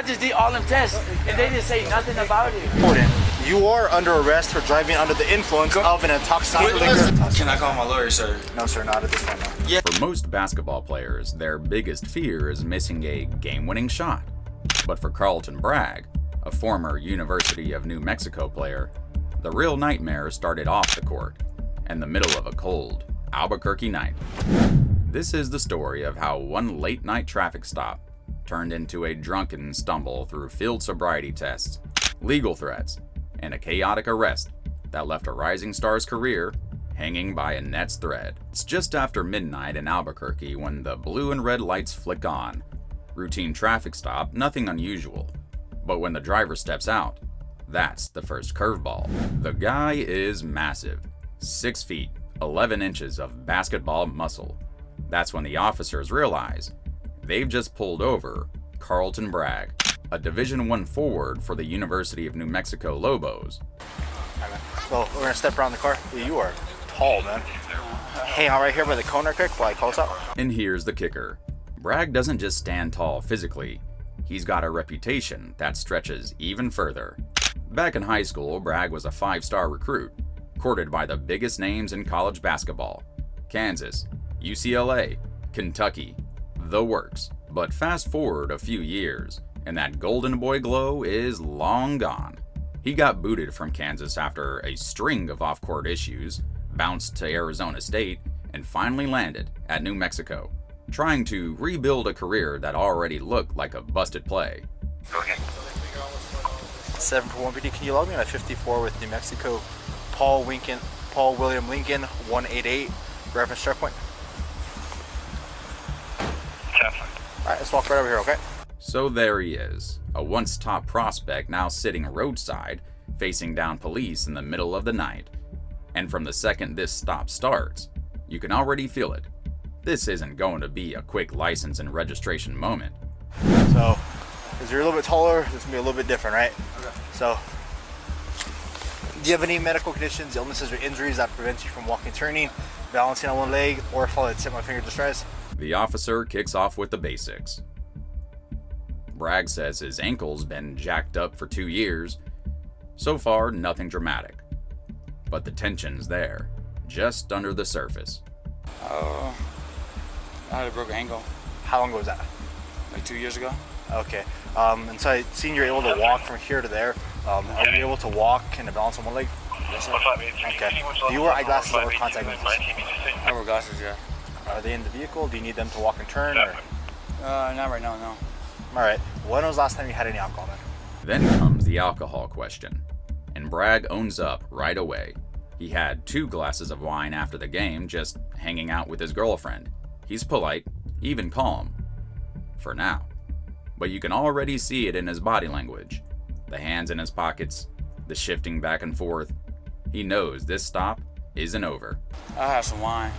I just did all them tests, and they didn't say nothing about it. You are under arrest for driving under the influence of an intoxicating liquor. Can I call my lawyer, sir? No, sir, not at this point, no. Yeah. For most basketball players, their biggest fear is missing a game-winning shot. But for Carlton Bragg, a former University of New Mexico player, the real nightmare started off the court, in the middle of a cold Albuquerque night. This is the story of how one late-night traffic stop turned into a drunken stumble through field sobriety tests, legal threats, and a chaotic arrest that left a rising star's career hanging by a net's thread. It's just after midnight in Albuquerque when the blue and red lights flick on. Routine traffic stop, nothing unusual. But when the driver steps out, that's the first curveball. The guy is massive. 6 feet, 11 inches of basketball muscle. That's when the officers realize they've just pulled over Carlton Bragg, a Division I forward for the University of New Mexico Lobos. So we're gonna step around the car. Yeah, you are tall, man. Hang out right here by the corner quick while I close up. And here's the kicker. Bragg doesn't just stand tall physically, he's got a reputation that stretches even further. Back in high school, Bragg was a 5-star recruit, courted by the biggest names in college basketball: Kansas, UCLA, Kentucky, the works. But fast forward a few years, and that golden boy glow is long gone. He got booted from Kansas after a string of off-court issues, bounced to Arizona State, and finally landed at New Mexico, trying to rebuild a career that already looked like a busted play. Okay. 7 for 1 PD. Can you log me on a 54 with New Mexico? Paul William Lincoln, 188. Reference checkpoint. Alright, let's walk right over here, okay? So there he is, a once top prospect now sitting roadside, facing down police in the middle of the night. And from the second this stop starts, you can already feel it. This isn't going to be a quick license and registration moment. So, as you're a little bit taller, this is going to be a little bit different, right? Okay. So, do you have any medical conditions, illnesses, or injuries that prevent you from walking, turning, balancing on one leg, or falling tip my finger distress? The officer kicks off with the basics. Bragg says his ankle's been jacked up for 2 years. So far, nothing dramatic. But the tension's there, just under the surface. I had a broken ankle. How long ago was that? Like 2 years ago. Okay. And so I seen you're able to walk from here to there. Are you able to walk and balance on one leg? Yes, sir. Okay. Do you wear eyeglasses or contact lenses? I wear glasses, yeah. Are they in the vehicle? Do you need them to walk and turn? Or? Not right now, no. Alright. When was the last time you had any alcohol then? Then comes the alcohol question. And Bragg owns up right away. He had 2 glasses of wine after the game, just hanging out with his girlfriend. He's polite, even calm. For now. But you can already see it in his body language. The hands in his pockets, the shifting back and forth. He knows this stop isn't over. I had some wine.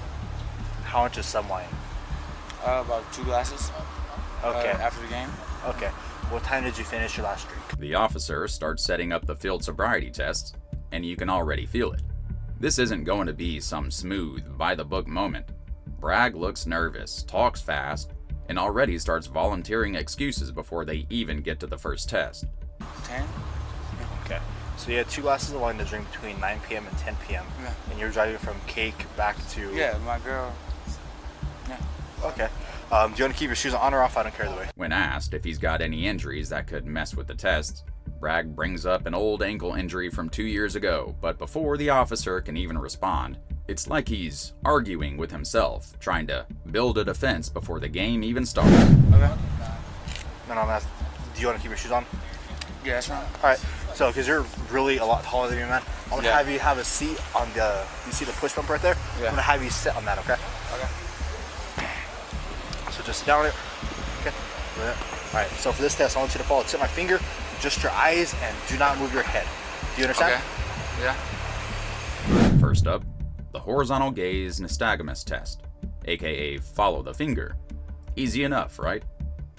How much is some wine? About 2 glasses. Okay. After the game. Okay. What time did you finish your last drink? The officer starts setting up the field sobriety tests, and you can already feel it. This isn't going to be some smooth, by-the-book moment. Bragg looks nervous, talks fast, and already starts volunteering excuses before they even get to the first test. 10? Okay. So you had 2 glasses of wine to drink between 9 p.m. and 10 p.m. Yeah. And you're driving from Cake back to... Yeah, my girl. Yeah. Okay. Do you want to keep your shoes on or off? I don't care either way. When asked if he's got any injuries that could mess with the tests, Bragg brings up an old ankle injury from 2 years ago, but before the officer can even respond, it's like he's arguing with himself, trying to build a defense before the game even starts. Okay. No, do you want to keep your shoes on? Yeah, that's right. Alright, so because you're really a lot taller than me, man, I'm going to have you have a seat on the, you see the push bump right there? Yeah. I'm going to have you sit on that, okay? Okay. So just sit down on it. Okay. Alright, so for this test, I want you to follow the tip of my finger, just your eyes, and do not move your head. Do you understand? Okay. Yeah. First up, the horizontal gaze nystagmus test, aka follow the finger. Easy enough, right?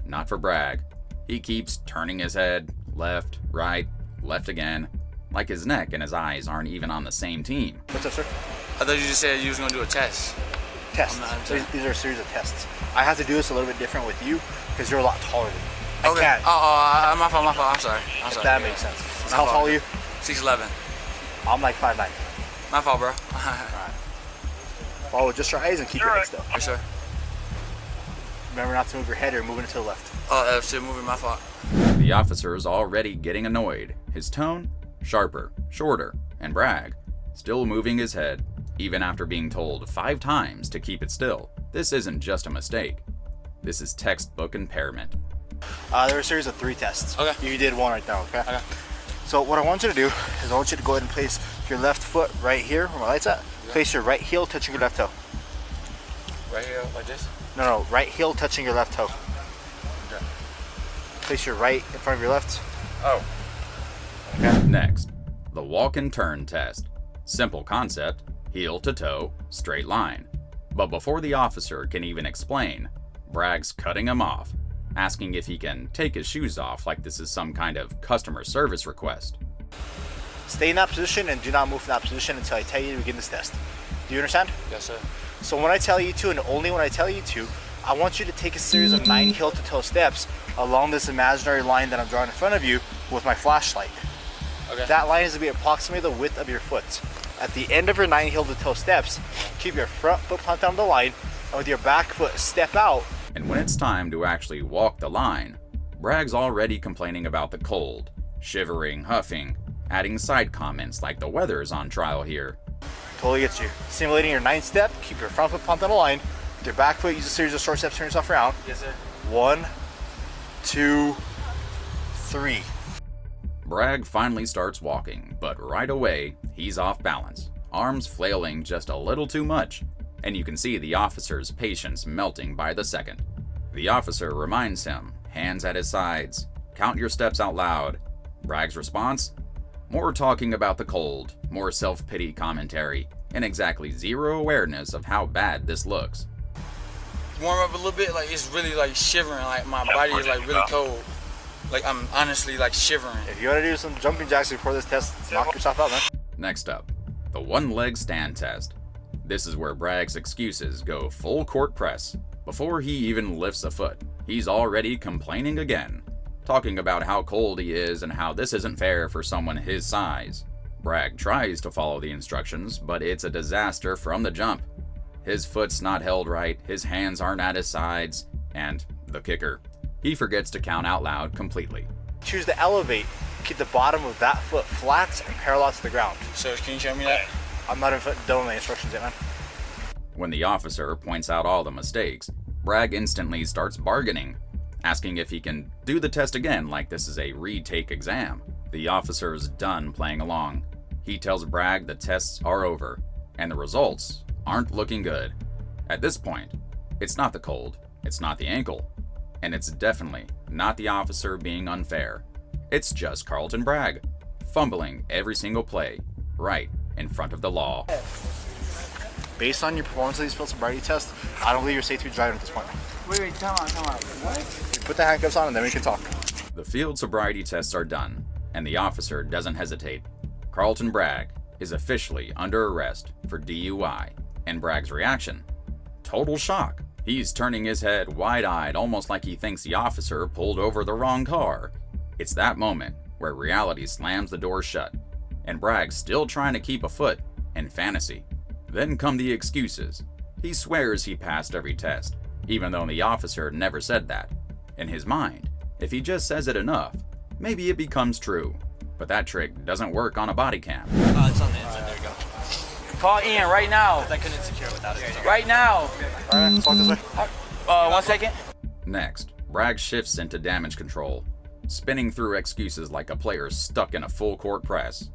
Not for Bragg. He keeps turning his head, left, right, left again, like his neck and his eyes aren't even on the same team. What's up, sir? I thought you just said you was going to do a test. Tests. These are a series of tests. I have to do this a little bit different with you because you're a lot taller than me. Okay. can't. My fault. I'm sorry. If that makes sense. My How fault. tall are you? 6'11". I'm like 5'9". My fault, bro. Follow just your eyes and keep your head still. Yes, sir. Remember not to move your head or moving it to the left. Oh, still moving. My fault. The officer's already getting annoyed. His tone, sharper, shorter, and Bragg still moving his head, even after being told 5 times to keep it still. This isn't just a mistake. This is textbook impairment. There are a series of 3 tests. Okay. You did 1 right now, okay? Okay. So what I want you to do is I want you to go ahead and place your left foot right here where my light's at. Yeah. Place your right heel touching your left toe. Right here, like this? No, right heel touching your left toe. Okay. Place your right in front of your left. Oh. Next, the walk and turn test. Simple concept, heel to toe, straight line. But before the officer can even explain, Bragg's cutting him off, asking if he can take his shoes off like this is some kind of customer service request. Stay in that position and do not move from that position until I tell you to begin this test. Do you understand? Yes, sir. So when I tell you to, and only when I tell you to, I want you to take a series of 9 heel to toe steps along this imaginary line that I'm drawing in front of you with my flashlight. Okay. That line is to be approximately the width of your foot. At the end of your 9 heel to toe steps, keep your front foot planted on the line, and with your back foot step out. And when it's time to actually walk the line, Bragg's already complaining about the cold, shivering, huffing, adding side comments like the weather's on trial here. Totally gets you. Simulating your 9th step, keep your front foot planted on the line. With your back foot, use a series of short steps, turn yourself around. Yes, sir. 1, 2, 3. Bragg finally starts walking, but right away, he's off balance, arms flailing just a little too much, and you can see the officer's patience melting by the second. The officer reminds him, hands at his sides, count your steps out loud. Bragg's response? More talking about the cold, more self-pity commentary, and exactly zero awareness of how bad this looks. Warm up a little bit, like it's really like shivering, like my body is like really cold. Like I'm honestly like shivering. If you want to do some jumping jacks before this test, knock yourself out, man. Next up, the one-leg stand test. This is where Bragg's excuses go full court press. Before he even lifts a foot, he's already complaining again, talking about how cold he is and how this isn't fair for someone his size. Bragg tries to follow the instructions, but it's a disaster from the jump. His foot's not held right, his hands aren't at his sides, and the kicker, he forgets to count out loud completely. Choose to elevate. Keep the bottom of that foot flat and parallel to the ground. So can you show me that? I'm not done with my instructions yet, man. When the officer points out all the mistakes, Bragg instantly starts bargaining, asking if he can do the test again like this is a retake exam. The officer's done playing along. He tells Bragg the tests are over, and the results aren't looking good. At this point, it's not the cold, it's not the ankle, and it's definitely not the officer being unfair. It's just Carlton Bragg, fumbling every single play, right in front of the law. Based on your performance of these field sobriety tests, I don't believe you're safe to be driving at this point. Wait, come on. What? Put the handcuffs on and then we can talk. The field sobriety tests are done, and the officer doesn't hesitate. Carlton Bragg is officially under arrest for DUI, and Bragg's reaction? Total shock. He's turning his head wide-eyed, almost like he thinks the officer pulled over the wrong car. It's that moment where reality slams the door shut, and Bragg's still trying to keep a foot in fantasy. Then come the excuses. He swears he passed every test, even though the officer never said that. In his mind, if he just says it enough, maybe it becomes true. But that trick doesn't work on a body cam. It's on the inside. There you go. Call Ian right now. I couldn't secure without it. Right now. Alright, let's walk this way. 1 second. Next, Bragg shifts into damage control, spinning through excuses like a player stuck in a full court press.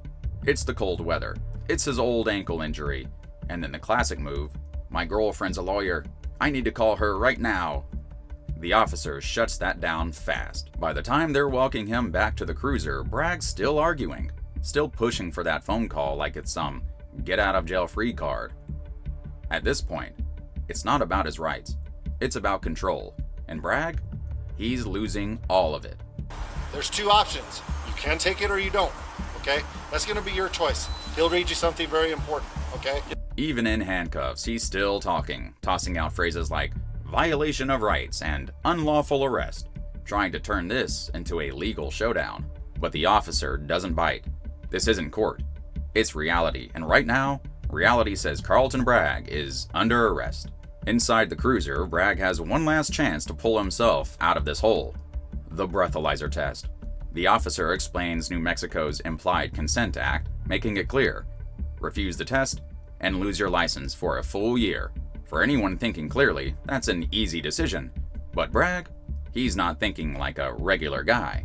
It's the cold weather, it's his old ankle injury, and then the classic move, my girlfriend's a lawyer, I need to call her right now. The officer shuts that down fast. By the time they're walking him back to the cruiser, Bragg's still arguing, still pushing for that phone call like it's some get-out-of-jail-free card. At this point, it's not about his rights, it's about control, and Bragg, he's losing all of it. There's 2 options. You can take it or you don't, okay? That's going to be your choice. He'll read you something very important, okay? Even in handcuffs, he's still talking, tossing out phrases like violation of rights and unlawful arrest, trying to turn this into a legal showdown. But the officer doesn't bite. This isn't court. It's reality, and right now, reality says Carlton Bragg is under arrest. Inside the cruiser, Bragg has one last chance to pull himself out of this hole. The breathalyzer test. The officer explains New Mexico's Implied Consent Act, making it clear: refuse the test and lose your license for a full year. For anyone thinking clearly, that's an easy decision. But Bragg, he's not thinking like a regular guy.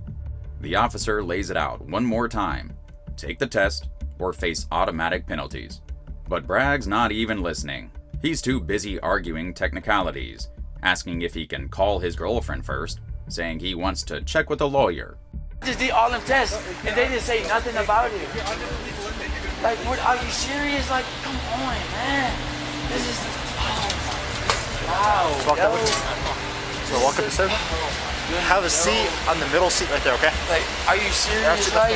The officer lays it out one more time: take the test or face automatic penalties. But Bragg's not even listening. He's too busy arguing technicalities, asking if he can call his girlfriend first, saying he wants to check with a lawyer. I just did all them tests, and they didn't say nothing about it. Like, are you serious? Like, come on, man. This is, wow. Walk up so walk up to 7. Have a seat on the middle seat right there, okay? Like, are you serious? Like,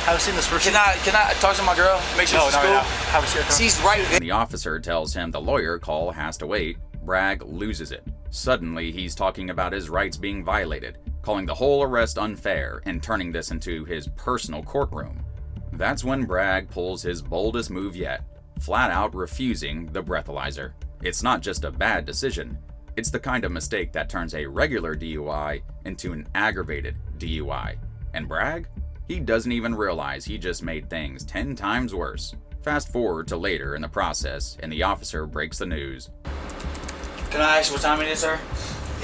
have a seat in this first can I talk to my girl? Make sure she's cool. No. Have a seat. She's right there. When the officer tells him the lawyer call has to wait, Bragg loses it. Suddenly, he's talking about his rights being violated, calling the whole arrest unfair, and turning this into his personal courtroom. That's when Bragg pulls his boldest move yet, flat out refusing the breathalyzer. It's not just a bad decision. It's the kind of mistake that turns a regular DUI into an aggravated DUI. And Bragg? He doesn't even realize he just made things 10 times worse. Fast forward to later in the process, and the officer breaks the news. Can I ask what time it is, sir?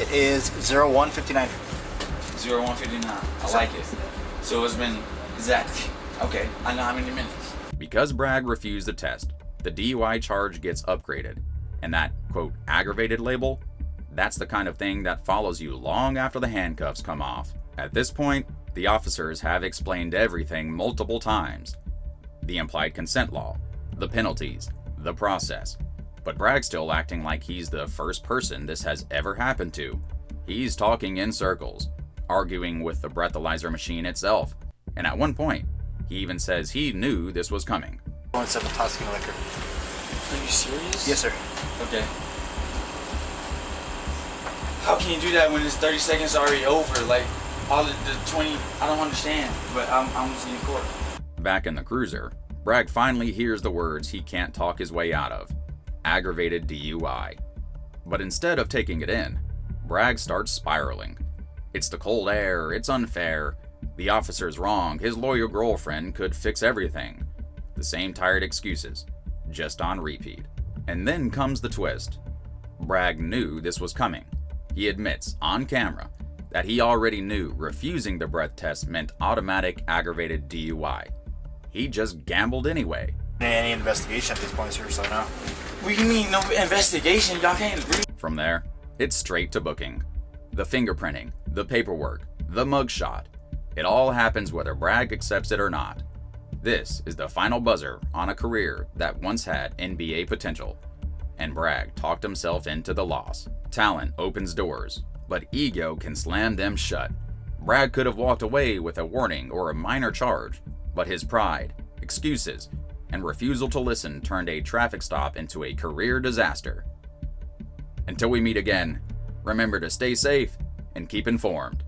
It is 01:59. 01:59. I like it. So it's been exactly. Okay, I know how many minutes. Because Bragg refused the test, the DUI charge gets upgraded. And that, quote, aggravated label, that's the kind of thing that follows you long after the handcuffs come off. At this point, the officers have explained everything multiple times. The implied consent law, the penalties, the process. But Bragg's still acting like he's the first person this has ever happened to. He's talking in circles, arguing with the breathalyzer machine itself. And at one point, he even says he knew this was coming. 7 Toscan liquor. Are you serious? Yes, sir. Okay. How can you do that when it's 30 seconds already over? Like, all the 20, I don't understand, but I'm in court. Back in the cruiser, Bragg finally hears the words he can't talk his way out of: aggravated DUI. But instead of taking it in, Bragg starts spiraling. It's the cold air, it's unfair, the officer's wrong, his lawyer girlfriend could fix everything. The same tired excuses, just on repeat. And then comes the twist. Bragg knew this was coming. He admits, on camera, that he already knew refusing the breath test meant automatic aggravated DUI. He just gambled anyway. Any investigation at this point, sir, so no. What do you mean, no investigation? Y'all can't agree. From there, it's straight to booking. The fingerprinting, the paperwork, the mugshot. It all happens whether Bragg accepts it or not. This is the final buzzer on a career that once had NBA potential. And Bragg talked himself into the loss. Talent opens doors, but ego can slam them shut. Bragg could have walked away with a warning or a minor charge, but his pride, excuses, and refusal to listen turned a traffic stop into a career disaster. Until we meet again, remember to stay safe and keep informed.